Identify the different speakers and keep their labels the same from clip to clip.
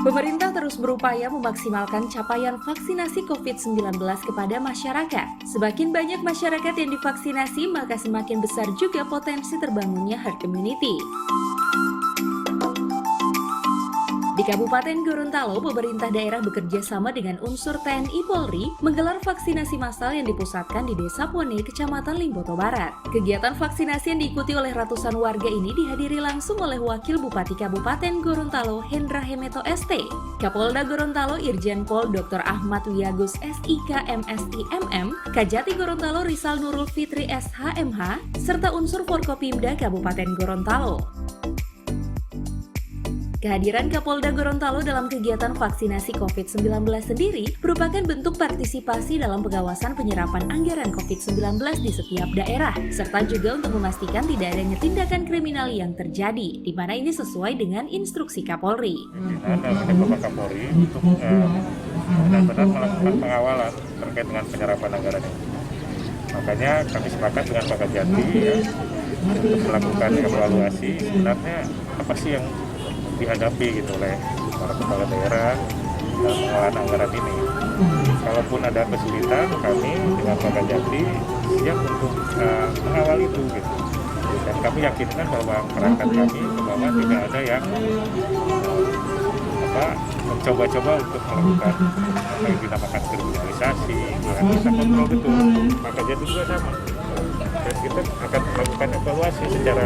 Speaker 1: Pemerintah terus berupaya memaksimalkan capaian vaksinasi COVID-19 kepada masyarakat. Semakin banyak masyarakat yang divaksinasi, maka semakin besar juga potensi terbangunnya herd immunity. Di Kabupaten Gorontalo, pemerintah daerah bekerja sama dengan unsur TNI Polri menggelar vaksinasi massal yang dipusatkan di Desa Pone, Kecamatan Limboto Barat. Kegiatan vaksinasi yang diikuti oleh ratusan warga ini dihadiri langsung oleh Wakil Bupati Kabupaten Gorontalo Hendra Hemeto ST, Kapolda Gorontalo Irjen Pol Dr. Ahmad Wiyagus SIK MSI MM, Kajati Gorontalo Rizal Nurul Fitri SHMH, serta unsur Forkopimda Kabupaten Gorontalo. Kehadiran Kapolda Gorontalo dalam kegiatan vaksinasi COVID-19 sendiri merupakan bentuk partisipasi dalam pengawasan penyerapan anggaran COVID-19 di setiap daerah, serta juga untuk memastikan tidak adanya tindakan kriminal yang terjadi, di mana ini sesuai dengan instruksi Kapolri.
Speaker 2: Bapak Kapolri untuk benar-benar melakukan pengawalan terkait dengan penyerapan anggaran ini. Makanya kami sepakat dengan Pak Kajati untuk melakukan evaluasi sebenarnya apa sih yang dihadapi gitu oleh para kepala daerah dalam pengelolaan anggaran ini. Kalaupun ada kesulitan, kami dengan Pak Kajati siap untuk mengawal itu gitu. Dan kami yakinkan bahwa perangkat kami ke bawah tidak ada yang mencoba-coba untuk melakukan apa yang dinamakan kriminalisasi. Kita kontrol betul. Pak Kajati juga sama. Dan kita akan melakukan evaluasi secara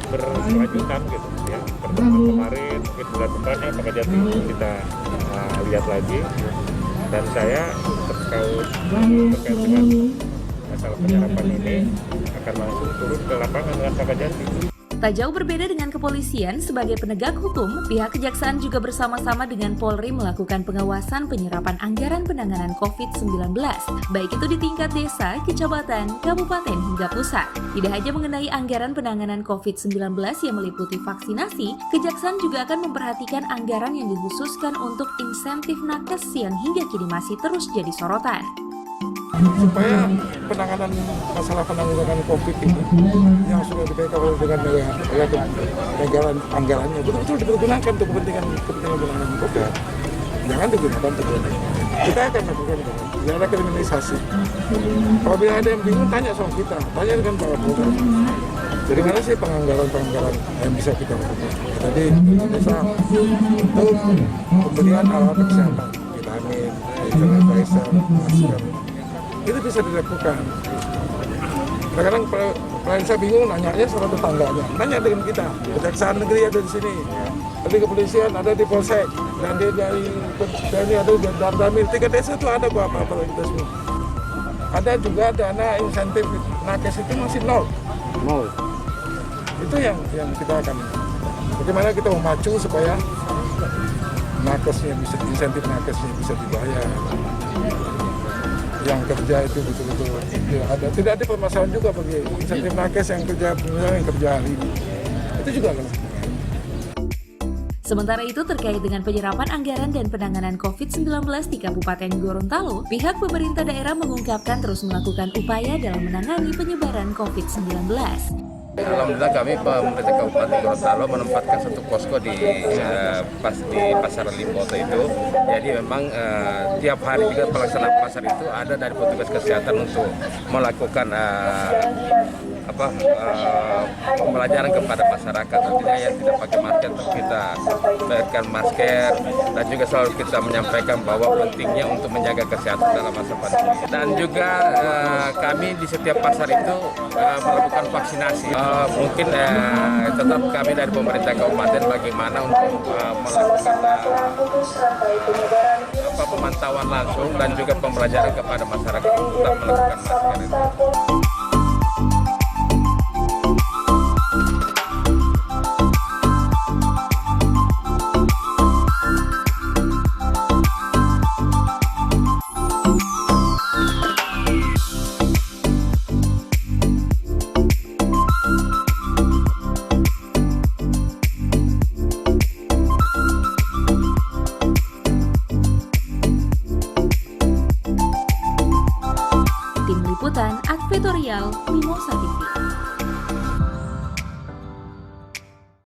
Speaker 2: berkelanjutan gitu ya. Pertemuan kemarin, mungkin bulan depannya Pak Kajati kita lihat lagi, dan saya terkait dengan masalah penyerapan ini akan langsung turun ke lapangan dengan Pak Kajati.
Speaker 1: Tak jauh berbeda dengan kepolisian, sebagai penegak hukum, pihak kejaksaan juga bersama-sama dengan Polri melakukan pengawasan penyerapan anggaran penanganan COVID-19, baik itu di tingkat desa, kecamatan, kabupaten, hingga pusat. Tidak hanya mengenai anggaran penanganan COVID-19 yang meliputi vaksinasi, kejaksaan juga akan memperhatikan anggaran yang dikhususkan untuk insentif nakes yang hingga kini masih terus jadi sorotan.
Speaker 3: Supaya penanganan masalah penanggulangan COVID ini yang sudah dikaitkan dengan anggarannya betul-betul dipergunakan untuk kepentingan penanganan COVID. Jangan digunakan untuk kita akan lakukan yang ada kriminalisasi. Apabila ada yang bingung, tanya sama kita, tanya dengan para program. Dari mana sih penganggaran yang bisa kita lakukan? Tadi bisa untuk pemberian alat kesehatan, vitamin, sanitizer, masker. Itu bisa dilakukan. Kadang-kadang klien saya bingung, nanyanya sama tetangganya. Nanya dengan kita, Kejaksaan Negeri ada di sini, tapi kepolisian ada di Polsek, dan dia dari ada di Damdamil. 3 desa itu ada apa-apa kita semua. Ada juga dana insentif nakes itu masih nol. Itu yang kita akan. Bagaimana kita memacu supaya nakesnya bisa, insentif nakesnya bisa dibayar. Yang kerja itu betul-betul tidak ada permasalahan juga bagi insentif nakes yang kerja, misalnya yang kerja hari ini. Itu juga kan.
Speaker 1: Sementara itu, terkait dengan penyerapan anggaran dan penanganan COVID-19 di Kabupaten Gorontalo, pihak pemerintah daerah mengungkapkan terus melakukan upaya dalam menangani penyebaran COVID-19.
Speaker 4: Alhamdulillah kami pemerintah Kabupaten Gorontalo menempatkan satu posko di pasar Limboto itu. Jadi memang tiap hari juga pelaksanaan pasar itu ada dari petugas kesehatan untuk melakukan pembelajaran kepada masyarakat. Artinya yang tidak pakai masker kita berikan masker, dan juga selalu kita menyampaikan bahwa pentingnya untuk menjaga kesehatan dalam masa pandemi. Dan juga kami di setiap pasar itu melakukan vaksinasi. Mungkin tetap kami dari pemerintah kabupaten bagaimana untuk melakukan pemantauan langsung dan juga pembelajaran kepada masyarakat untuk tetap melakukan masker itu.